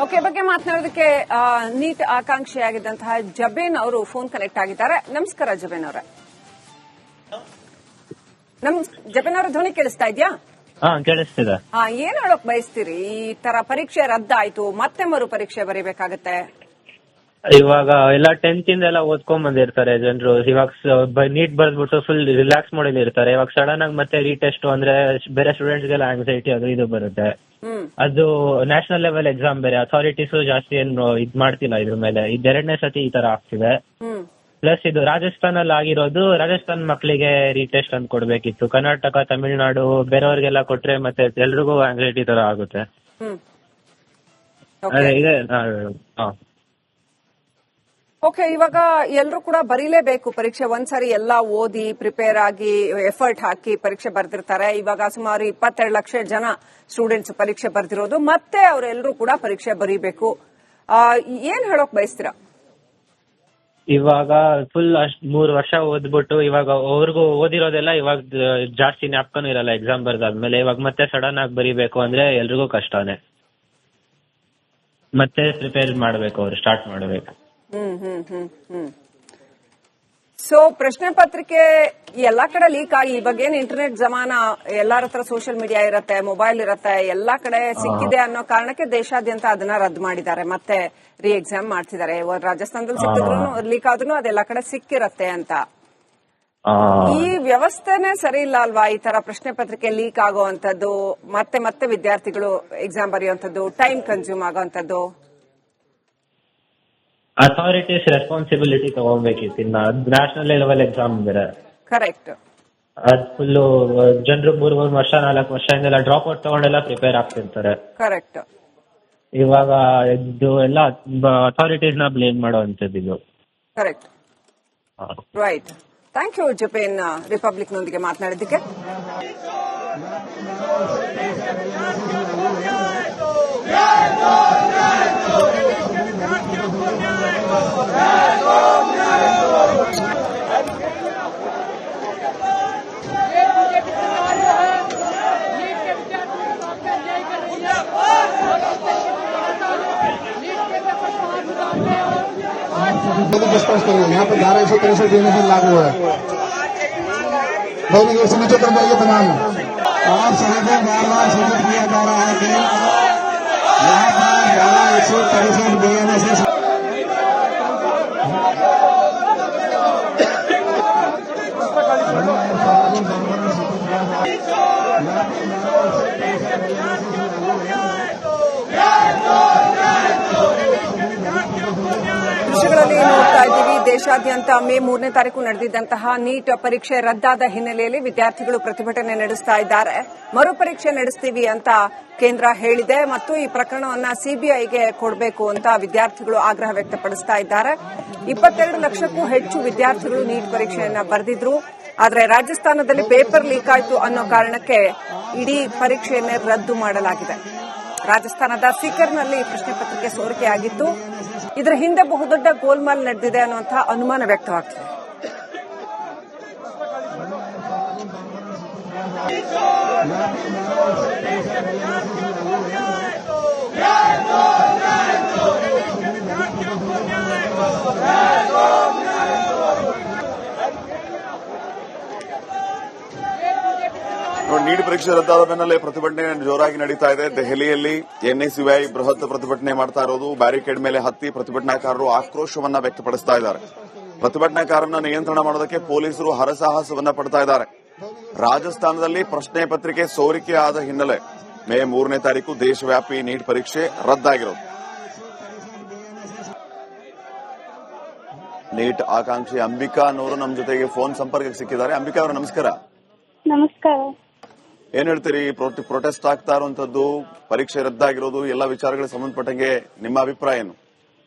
Okay, ಬಗ್ಗೆ ಮಾತನಾಡೋದಕ್ಕೆ neat ಆಕಾಂಕ್ಷಿಯಾಗಿದ್ದಂತಹ ಜಬೇನ್ ಅವರು ಫೋನ್ ಕನೆಕ್ಟ್ ಆಗಿದ್ದಾರೆ. ನಮಸ್ಕಾರ ಜಬೇನ್ ಅವರೇ. ಜಬೇನ್ ಅವರ ಧ್ವನಿ ಕೇಳಿಸ್ತಾ ಇದೆಯಾ? ಕೇಳಿಸ್ತಿದೆ. ಏನ್ ಹೇಳೋಕ್ ಬಯಸ್ತೀರಿ? ಈ ತರ ಪರೀಕ್ಷೆ ರದ್ದಾಯ್ತು, ಮತ್ತೆ ಮರು ಪರೀಕ್ಷೆ ಬರೀಬೇಕಾಗತ್ತೆ. ಇವಾಗ ಎಲ್ಲ 10th ಇಂದ ಓದ್ಕೊಂಡ್ ಬಂದಿರ್ತಾರೆ ಜನರು. ಇವಾಗ ನೀಟ್ ಬರ್ದ್ಬಿಟ್ಟು ಫುಲ್ ರಿಲ್ಯಾಕ್ಸ್ ಮಾಡಲ್ ಇರ್ತಾರೆ. ಇವಾಗ ಸಡನ್ ಆಗಿ ಮತ್ತೆ ರೀಟೆಸ್ಟ್ ಅಂದ್ರೆ ಬೇರೆ ಸ್ಟೂಡೆಂಟ್ಸ್ ಗೆಲ್ಲ ಆಂಗ್ಸೈಟಿ ಅದು ಇದು ಬರುತ್ತೆ. ಅದು ನ್ಯಾಷನಲ್ ಲೆವೆಲ್ ಎಕ್ಸಾಮ್ ಬೇರೆ, ಅಥಾರಿಟೀಸ್ ಜಾಸ್ತಿ ಏನು ಇದ್ ಮಾಡ್ತಿಲ್ಲ ಇದ್ರ ಮೇಲೆ. ಇದೆರಡನೇ ಸತಿ ಈ ತರ ಆಗ್ತಿದೆ. ಪ್ಲಸ್ ಇದು ರಾಜಸ್ಥಾನಲ್ಲಿ ಆಗಿರೋದು, ರಾಜಸ್ಥಾನ್ ಮಕ್ಕಳಿಗೆ ರೀಟೆಸ್ಟ್ ಅಂತ ಕೊಡ್ಬೇಕಿತ್ತು. ಕರ್ನಾಟಕ, ತಮಿಳುನಾಡು ಬೇರೆಯವ್ರಿಗೆಲ್ಲ ಕೊಟ್ರೆ ಮತ್ತೆ ಎಲ್ರಿಗೂ ಆಂಗ್ಸೈಟಿ ತರ ಆಗುತ್ತೆ. ಓಕೆ, ಇವಾಗ ಎಲ್ಲರೂ ಕೂಡ ಬರೀಲೇಬೇಕು ಪರೀಕ್ಷೆ. ಒಂದ್ಸರಿ ಎಲ್ಲ ಓದಿ ಪ್ರಿಪೇರ್ ಆಗಿ ಎಫರ್ಟ್ ಹಾಕಿ ಪರೀಕ್ಷೆ ಬರ್ದಿರ್ತಾರೆ. ಇವಾಗ ಸುಮಾರು 22 ಲಕ್ಷ ಜನ ಸ್ಟೂಡೆಂಟ್ಸ್ ಪರೀಕ್ಷೆ ಬರ್ದಿರೋದು, ಮತ್ತೆ ಅವರೆಲ್ಲರೂ ಕೂಡ ಪರೀಕ್ಷೆ ಬರೀಬೇಕು. ಏನ್ ಹೇಳೋಕ್ ಬಯಸ್ತೀರಾ? ಇವಾಗ ಫುಲ್ 3 ವರ್ಷ ಓದ್ಬಿಟ್ಟು ಇವಾಗ ಅವ್ರಿಗೂ ಓದಿರೋದೆಲ್ಲ ಇವಾಗ ಜಾಸ್ತಿ ಜ್ಞಾಪಕನೂ ಇರಲ್ಲ ಎಕ್ಸಾಮ್ ಬರ್ದಾದ್ಮೇಲೆ. ಇವಾಗ ಮತ್ತೆ ಸಡನ್ ಆಗಿ ಬರೀಬೇಕು ಅಂದ್ರೆ ಎಲ್ರಿಗೂ ಕಷ್ಟನೇ. ಮತ್ತೆ ಪ್ರಿಪೇರ್ ಮಾಡ್ಬೇಕು, ಅವ್ರು ಸ್ಟಾರ್ಟ್ ಮಾಡ್ಬೇಕು. ಸೊ ಪ್ರಶ್ನೆ ಪತ್ರಿಕೆ ಎಲ್ಲಾ ಕಡೆ ಲೀಕ್ ಆಗಿ, ಇವಾಗ ಏನ್ ಇಂಟರ್ನೆಟ್ ಜಮಾನ, ಎಲ್ಲಾರ ಹತ್ರ ಸೋಷಿಯಲ್ ಮೀಡಿಯಾ ಇರತ್ತೆ, ಮೊಬೈಲ್ ಇರತ್ತೆ, ಎಲ್ಲಾ ಕಡೆ ಸಿಕ್ಕಿದೆ ಅನ್ನೋ ಕಾರಣಕ್ಕೆ ದೇಶಾದ್ಯಂತ ಅದನ್ನ ರದ್ದು ಮಾಡಿದ್ದಾರೆ, ಮತ್ತೆ ರೀ ಎಕ್ಸಾಮ್ ಮಾಡ್ತಿದ್ದಾರೆ. ರಾಜಸ್ಥಾನದಲ್ಲಿ ಸಿಕ್ಕಿದ್ರು ಲೀಕ್ ಆದ್ರೂ ಅದೆಲ್ಲಾ ಕಡೆ ಸಿಕ್ಕಿರತ್ತೆ ಅಂತ. ಈ ವ್ಯವಸ್ಥೆನೇ ಸರಿ ಇಲ್ಲ ಅಲ್ವಾ? ಈ ತರ ಪ್ರಶ್ನೆ ಪತ್ರಿಕೆ ಲೀಕ್ ಆಗುವಂತದ್ದು, ಮತ್ತೆ ಮತ್ತೆ ವಿದ್ಯಾರ್ಥಿಗಳು ಎಕ್ಸಾಮ್ ಬರೆಯುವಂತದ್ದು, ಟೈಮ್ ಕನ್ಸ್ಯೂಮ್ ಆಗುವಂತದ್ದು. ಅಥಾರಿಟೀಸ್ ರೆಸ್ಪಾನ್ಸಿಬಿಲಿಟಿ ತಗೋಬೇಕಿತ್ತು. ಇನ್ನ ನ್ಯಾಷನಲ್ ಲೆವೆಲ್ ಎಕ್ಸಾಮ್ ಬೇರೆ. ಕರೆಕ್ಟ್. ಅದ್ ಫುಲ್ ಜನರು 3 ವರ್ಷ 4 ವರ್ಷದಿಂದೆಲ್ಲ ಡ್ರಾಪ್ ಔಟ್ ತಗೊಂಡೆಲ್ಲ ಪ್ರಿಪೇರ್ ಆಗ್ತಿರ್ತಾರೆ. ಕರೆಕ್ಟ್. ಇವಾಗ ಇದು ಎಲ್ಲ ಅಥಾರಿಟೀಸ್ ನ ಬ್ಲೇಮ್ ಮಾಡುವಂತದ್ದು ಇದು. ಕರೆಕ್ಟ್. ರೈಟ್. ಥ್ಯಾಂಕ್ ಯು ಜಬೇನ್, ರಿಪಬ್ಲಿಕ್ ನೊಂದಿಗೆ ಮಾತನಾಡಿದ್ದಕ್ಕೆ. यहाँ पर 1163 डोनेशन लागू है। दैनिक समझो तो ये बनाना आप सभी को बार-बार सूचित किया जा रहा है कि यहाँ पर 1163 डोनेशन से ದೃಶ್ಯಗಳಲ್ಲಿ ನೋಡ್ತಾ ಇದ್ದೀವಿ. ದೇಶಾದ್ಯಂತ ಮೇ 3ನೇ ತಾರೀಕು ನಡೆದಿದ್ದಂತಹ ನೀಟ್ ಪರೀಕ್ಷೆ ರದ್ದಾದ ಹಿನ್ನೆಲೆಯಲ್ಲಿ ವಿದ್ಯಾರ್ಥಿಗಳು ಪ್ರತಿಭಟನೆ ನಡೆಸ್ತಾ ಇದ್ದಾರೆ. ಮರುಪರೀಕ್ಷೆ ನಡೆಸ್ತೀವಿ ಅಂತ ಕೇಂದ್ರ ಹೇಳಿದೆ ಮತ್ತು ಈ ಪ್ರಕರಣವನ್ನ ಸಿಬಿಐಗೆ ಕೊಡಬೇಕು ಅಂತ ವಿದ್ಯಾರ್ಥಿಗಳು ಆಗ್ರಹ ವ್ಯಕ್ತಪಡಿಸ್ತಾ ಇದ್ದಾರೆ. 22 ಲಕ್ಷಕ್ಕೂ ಹೆಚ್ಚು ವಿದ್ಯಾರ್ಥಿಗಳು ನೀಟ್ ಪರೀಕ್ಷೆಯನ್ನ ಬರೆದಿದ್ರು. ಆದರೆ ರಾಜಸ್ಥಾನದಲ್ಲಿ ಪೇಪರ್ ಲೀಕ್ ಆಯಿತು ಅನ್ನೋ ಕಾರಣಕ್ಕೆ ಇಡೀ ಪರೀಕ್ಷೆಯನ್ನೇ ರದ್ದು ಮಾಡಲಾಗಿದೆ. ರಾಜಸ್ಥಾನದ ಸಿಕರ್ನಲ್ಲಿ ಪ್ರಶ್ನೆ ಪತ್ರಿಕೆ ಸೋರಿಕೆಯಾಗಿತ್ತು. ಇದರ ಹಿಂದೆ ಬಹುದೊಡ್ಡ ಗೋಲ್ಮಾಲ್ ನಡೆದಿದೆ ಅನ್ನುವಂತಹ ಅನುಮಾನ ವ್ಯಕ್ತವಾಗ್ತಿದೆ. ನೀಟ್ ಪರೀಕ್ಷೆ ರದ್ದಾದ ಬೆನ್ನಲ್ಲೇ ಪ್ರತಿಭಟನೆ ಜೋರಾಗಿ ನಡೀತಾ ಇದೆ. ದೆಹಲಿಯಲ್ಲಿ ಎನ್ಎಸ್ಯುಐ ಬೃಹತ್ ಪ್ರತಿಭಟನೆ ಮಾಡ್ತಾ ಇರೋದು. ಬ್ಯಾರಿಕೇಡ್ ಮೇಲೆ ಹತ್ತಿ ಪ್ರತಿಭಟನಾಕಾರರು ಆಕ್ರೋಶವನ್ನ ವ್ಯಕ್ತಪಡಿಸ್ತಾ ಇದ್ದಾರೆ. ಪ್ರತಿಭಟನಾಕಾರರನ್ನ ನಿಯಂತ್ರಣ ಮಾಡೋದಕ್ಕೆ ಪೊಲೀಸರು ಹರಸಾಹಸವನ್ನ ಪಡ್ತಾ ಇದ್ದಾರೆ. ರಾಜಸ್ಥಾನದಲ್ಲಿ ಪ್ರಶ್ನೆ ಪತ್ರಿಕೆ ಸೋರಿಕೆ ಆದ ಹಿನ್ನೆಲೆ ಮೇ 3ನೇ ತಾರೀಕು ದೇಶವ್ಯಾಪಿ ನೀಟ್ ಪರೀಕ್ಷೆ ರದ್ದಾಗಿರೋದು. ನೀಟ್ ಆಕಾಂಕ್ಷಿ ಅಂಬಿಕಾ ಅನ್ನೋರು ನಮ್ಮ ಜೊತೆಗೆ ಫೋನ್ ಸಂಪರ್ಕಕ್ಕೆ ಸಿಕ್ಕಿದ್ದಾರೆ. ಅಂಬಿಕಾ ಅವರು ನಮಸ್ಕಾರ. ನಮಸ್ಕಾರ. ಏನ್ ಹೇಳ್ತೀರಿ? ಪ್ರೊಟೆಸ್ಟ್ ಆಗ್ತಾ ಇರುವಂತದ್ದು, ಪರೀಕ್ಷೆ ರದ್ದಾಗಿರೋದು, ಎಲ್ಲ ವಿಚಾರಗಳಿಗೆ ಸಂಬಂಧಪಟ್ಟಂಗೆ ನಿಮ್ಮ ಅಭಿಪ್ರಾಯ ಏನು?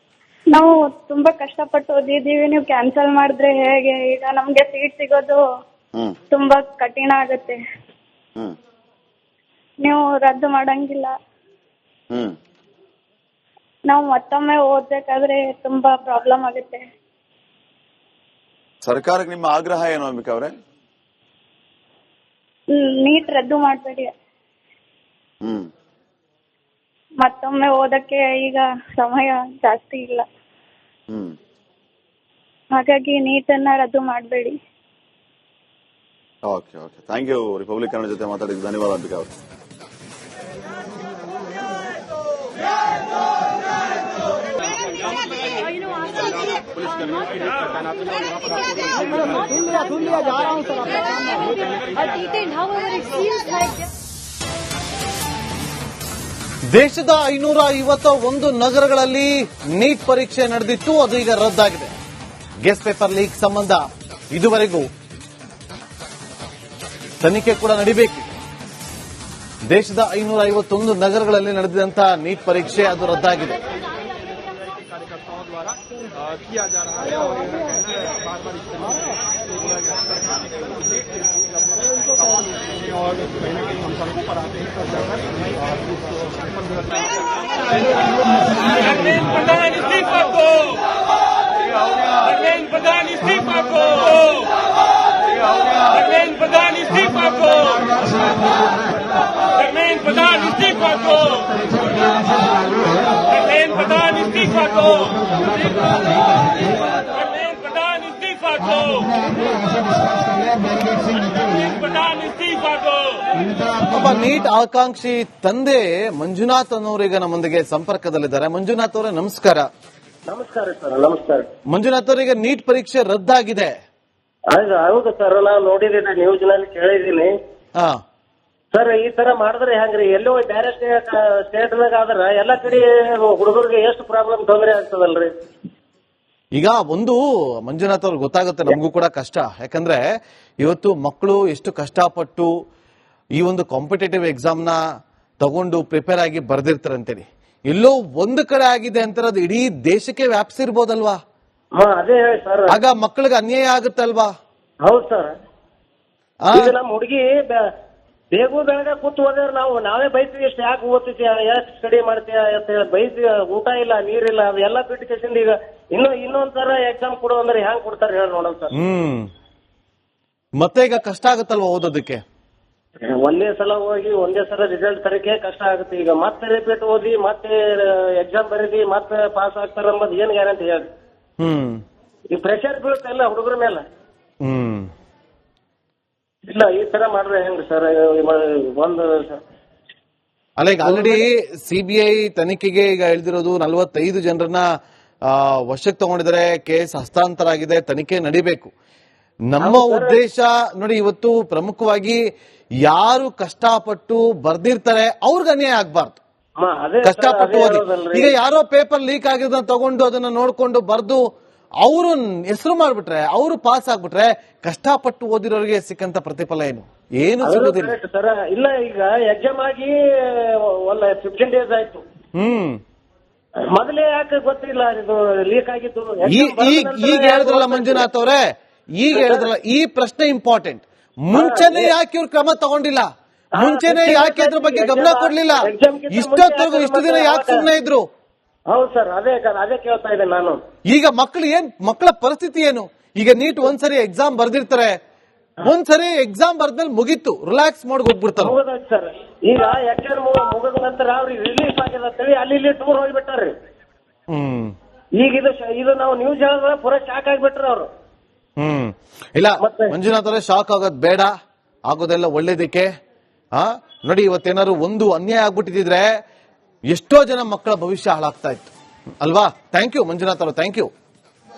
ನಾವು ತುಂಬಾ ಕಷ್ಟಪಟ್ಟು ಓದಿದೀವಿ, ನೀವು ಕ್ಯಾನ್ಸಲ್ ಮಾಡಿದ್ರೆ ಹೇಗೆ? ಈಗ ನಮ್ಗೆ ಸೀಟ್ ಸಿಗೋದು ತುಂಬಾ ಕಠಿಣ ಆಗುತ್ತೆ. ನೀವು ರದ್ದು ಮಾಡಂಗಿಲ್ಲ. ನಾವು ಮತ್ತೊಮ್ಮೆ ಓದ್ಬೇಕಾದ್ರೆ ತುಂಬಾ ಪ್ರಾಬ್ಲಮ್ ಆಗುತ್ತೆ. ಸರ್ಕಾರಕ್ಕೆ ನಿಮ್ಮ ಆಗ್ರಹ ಏನು ಅಂಬಿಕಾ ಅವರೇ? ನೀಟ್ ರದ್ದು ಮಾಡಬೇಡಿ. ಹ್ಮ್. ಮತ್ತೊಮ್ಮೆ ಓದಕ್ಕೆ ಈಗ ಸಮಯ ಜಾಸ್ತಿ ಇಲ್ಲ. ಹ್ಮ್. ಹಾಗಾಗಿ ನೀಟನ್ನ ರದ್ದು ಮಾಡಬೇಡಿ. Okay okay, thank you. Republic Kannada ಜೊತೆ ಮಾತಾಡಿದ್ದು ಧನ್ಯವಾದ ಅಂಬಿಕಾ ಅವರು. ದೇಶದ 551 ನಗರಗಳಲ್ಲಿ ನೀಟ್ ಪರೀಕ್ಷೆ ನಡೆದಿತ್ತು, ಅದು ಈಗ ರದ್ದಾಗಿದೆ. ಗೆಸ್ಟ್ ಪೇಪರ್ ಲೀಕ್ ಸಂಬಂಧ ಇದುವರೆಗೂ ತನಿಖೆ ಕೂಡ ನಡೀಬೇಕು. ದೇಶದ 551 ನಗರಗಳಲ್ಲಿ ನಡೆದಿದ್ದಂತಹ ನೀಟ್ ಪರೀಕ್ಷೆ ಅದು ರದ್ದಾಗಿದೆ. किया जा रहा है और कहना है बार बार इस्तेमाल और कहीं ना कहीं हम सड़कों पर आते हैं प्रधान इस्तीफा को, प्रधान इस्तीफा को, प्रधान इस्तीफा को, प्रधान इस्तीफा को, प्रधान इस्तीफा को, प्रधान इस्तीफा को, प्रधान इस्तीफा को. ಒಬ್ಬ ನೀಟ್ ಆಕಾಂಕ್ಷಿ ತಂದೆ ಮಂಜುನಾಥ್ ಅನ್ನೋರೀಗ ನಮ್ಮೊಂದಿಗೆ ಸಂಪರ್ಕದಲ್ಲಿದ್ದಾರೆ. ಮಂಜುನಾಥ್ ಅವರೇ ನಮಸ್ಕಾರ. ನಮಸ್ಕಾರ ಸರ್. ನಮಸ್ಕಾರ ಮಂಜುನಾಥ್ ಅವರಿಗೆ ನೀಟ್ ಪರೀಕ್ಷೆ ರದ್ದಾಗಿದೆ. ಹೌದು ಸರ್, ನಾನು ನೋಡಿದ್ದೀನಿ, ನ್ಯೂಸ್ ನಲ್ಲಿ ಕೇಳಿದ್ದೀನಿ. ಸರ್ ಈ ತರ ಮಾಡಿದ್ರೆ ಹೆಂಗ್ರಿ? ಎಲ್ಲೋ ಬೇರೆ ಸ್ಟೇಟ್ನಾಗ ಆದ್ರ ಎಲ್ಲಾ ಕಡೆ ಹುಡುಗರಿಗೆ ಎಷ್ಟು ಪ್ರಾಬ್ಲಮ್ ತೊಂದರೆ ಆಗ್ತದಲ್ರಿ? ಈಗ ಒಂದು ಮಂಜುನಾಥ್ ಅವ್ರಿಗೆ ಗೊತ್ತಾಗುತ್ತೆ, ನಮಗೂ ಕೂಡ ಕಷ್ಟ. ಯಾಕಂದ್ರೆ ಇವತ್ತು ಮಕ್ಕಳು ಎಷ್ಟು ಕಷ್ಟಪಟ್ಟು ಈ ಒಂದು ಕಾಂಪಿಟೇಟಿವ್ ಎಕ್ಸಾಮ್ ನ ತಗೊಂಡು ಪ್ರಿಪೇರ್ ಆಗಿ ಬರ್ದಿರ್ತಾರೆ ಅಂತೇಳಿ, ಎಲ್ಲೋ ಒಂದು ಕಡೆ ಆಗಿದೆ ಅಂತಾರೆ, ಅದು ಇಡೀ ದೇಶಕ್ಕೆ ವ್ಯಾಪಿಸಿರ್ಬೋದಲ್ವಾ? ಅದೇ ಹೇಳಿ ಸರ್. ಆಗ ಮಕ್ಕಳಿಗೆ ಅನ್ಯಾಯ ಆಗುತ್ತಲ್ವಾ? ಹೌದು ಸರ್. ಈಗ ನಮ್ಮ ಹುಡುಗಿ ಬೇಗ ಬೆಳಗ್ಗೆ ಕೂತು ಹೋದ್ರೆ ನಾವೇ ಬೈತೀವಿ, ಎಷ್ಟು ಯಾಕೆ ಓದ್ತೀಯ, ಎಷ್ಟು ಸ್ಟಡಿ ಮಾಡ್ತೀಯ ಅಂತ ಹೇಳಿ ಬೈತೀವಿ. ಊಟ ಇಲ್ಲ, ನೀರಿಲ್ಲ, ಅದೆಲ್ಲ ಬಿಟ್ಟು ಕೇಸಿಂದ ಈಗ ಇನ್ನೊಂದ್ಸರ ಎಕ್ಸಾಮ್ ಕೊಡು ಅಂದ್ರೆ ಹ್ಯಾಂಗ್ ಕೊಡ್ತಾರೆ ಹೇಳಿ ನೋಡೋಣ ಸರ್. ಮತ್ತೆ ಈಗ ಕಷ್ಟ ಆಗುತ್ತಲ್ವಾ ಓದೋದಕ್ಕೆ? ಒಂದೇ ಸಲ ಹೋಗಿ ಒಂದೇ ಸಲ ರಿಸಲ್ಟ್ ತರಕ್ಕೆ ಕಷ್ಟ ಆಗುತ್ತೆ. ಈಗ ಮತ್ತೆ ರಿಪೀಟ್ ಓದಿ ಮತ್ತೆ ಎಕ್ಸಾಮ್ ಬರೀದಿ ಮತ್ತೆ ಪಾಸ್ ಆಗ್ತಾರ ಅಂಬದ್ ಏನ್ ಗ್ಯಾರಂಟಿ ಹೇಳಿ? ಈ ಪ್ರೆಷರ್ ಬೀಳುತ್ತೆ ಎಲ್ಲ ಹುಡುಗರ ಮೇಲೆ. ಇಲ್ಲ ಈ ತರ ಮಾಡ್ರೆ ಹೆಂಗ್ ಸರ್? ಒಂದು ಅಲ್ಲ, ಈಗ ಆಲ್ರೆಡಿ ಸಿಬಿಐ ತನಿಖೆಗೆ ಈಗ ಹೇಳಿದಿರೋದು 45 ಜನರನ್ನ ವಶಕ್ಕೆ ತಗೊಂಡಿದ್ದಾರೆ, ಕೇಸ್ ಹಸ್ತಾಂತರ ಆಗಿದೆ, ತನಿಖೆ ನಡಿಬೇಕು. ನಮ್ಮ ಉದ್ದೇಶ ನೋಡಿ, ಇವತ್ತು ಪ್ರಮುಖವಾಗಿ ಯಾರು ಕಷ್ಟಪಟ್ಟು ಬರ್ದಿರ್ತಾರೆ ಅವ್ರಿಗೆ ಅನ್ಯಾಯ ಆಗ್ಬಾರ್ದು. ಕಷ್ಟಪಟ್ಟು ಓದಿ, ಈಗ ಯಾರೋ ಪೇಪರ್ ಲೀಕ್ ಆಗಿರೋದನ್ನ ತಗೊಂಡು ಅದನ್ನ ನೋಡ್ಕೊಂಡು ಬರ್ದು ಅವರು ಹೆಸರು ಮಾಡ್ಬಿಟ್ರೆ, ಅವರು ಪಾಸ್ ಆಗ್ಬಿಟ್ರೆ, ಕಷ್ಟಪಟ್ಟು ಓದಿರೋರಿಗೆ ಸಿಕ್ಕಂತ ಪ್ರತಿಫಲ ಏನು ಸಿಗೋದಿಲ್ಲ ಸರ್. ಇಲ್ಲ ಈಗ ಎಕ್ಸಾಮ್ ಆಗಿ 15 ಡೇಸ್ ಆಯ್ತು. ಮೊದಲೇ ಯಾಕೆ ಗೊತ್ತಿಲ್ಲ ಇದು ಲೀಕ್ ಆಗಿದ್ದು? ಈಗ ಹೇಳಿದ್ರಲ್ಲ ಮಂಜುನಾಥ್ ಅವರೇ, ಈಗ ಹೇಳಿದ್ರಲ್ಲ, ಈ ಪ್ರಶ್ನೆ ಇಂಪಾರ್ಟೆಂಟ್. ಮುಂಚೆನೆ ಯಾಕೆ ಇವ್ರು ಕ್ರಮ ತಗೊಂಡಿಲ್ಲ? ಮುಂಚೆನೆ ಯಾಕೆ ಅದ್ರ ಬಗ್ಗೆ ಗಮನ ಕೊಡ್ಲಿಲ್ಲ? ಇಷ್ಟೊತ್ತರೆಗೂ ಇಷ್ಟು ದಿನ ಯಾಕೆ ಸುಮ್ಮನೆ ಇದ್ರು? ಹೌದು ಸರ್, ಅದೇ ಕೇಳ್ತಾ ಇದ್ದೆ ನಾನು. ಈಗ ಮಕ್ಕಳ ಪರಿಸ್ಥಿತಿ ಏನು? ಈಗ ನೀಟ್ ಒಂದ್ಸರಿ ಎಕ್ಸಾಮ್ ಬರ್ದಿರ್ತಾರೆ, ಒಂದ್ಸರಿ ಎಕ್ಸಾಮ್ ಬರ್ದ್ಮೇಲೆ ಮುಗೀತು, ರಿಲ್ಯಾಕ್ಸ್ ಮಾಡಿ ಹೋಗ್ಬಿಡ್ತಾರೆ. ಸರ್ ಈಗ ಎಕ್ಸಾಮ್ ಮುಗಿದ ನಂತರ ಅವ್ರಿಗೆ ರಿಲೀಫ್ ಆಗಿದೆ ಅಂತೇಳಿ ಅಲ್ಲಿ ಟೂರ್ ಹೋಗ್ಬಿಟ್ಟಾರ್ರಿ. ಈಗ ಇದು ನಾವು ನ್ಯೂಸ್ ಹೇಳಿದ್ರೆ ಪೂರಾ ಶಾಕ್ ಆಗ್ಬಿಟ್ರಿ ಅವ್ರು. ಇಲ್ಲ ಮಂಜುನಾಥ್ ಅವರೇ, ಶಾಕ್ ಆಗೋದ್ ಬೇಡ, ಆಗೋದೆಲ್ಲ ಒಳ್ಳೇದಕ್ಕೆ. ನೋಡಿ, ಇವತ್ತೇನಾದ್ರು ಒಂದು ಅನ್ಯಾಯ ಆಗ್ಬಿಟ್ಟಿದ್ರೆ ಎಷ್ಟೋ ಜನ ಮಕ್ಕಳ ಭವಿಷ್ಯ ಹಾಳಾಗ್ತಾ ಇತ್ತು ಅಲ್ವಾ? ಥ್ಯಾಂಕ್ ಯು ಮಂಜುನಾಥ್ ಅವರು, ಥ್ಯಾಂಕ್ ಯು.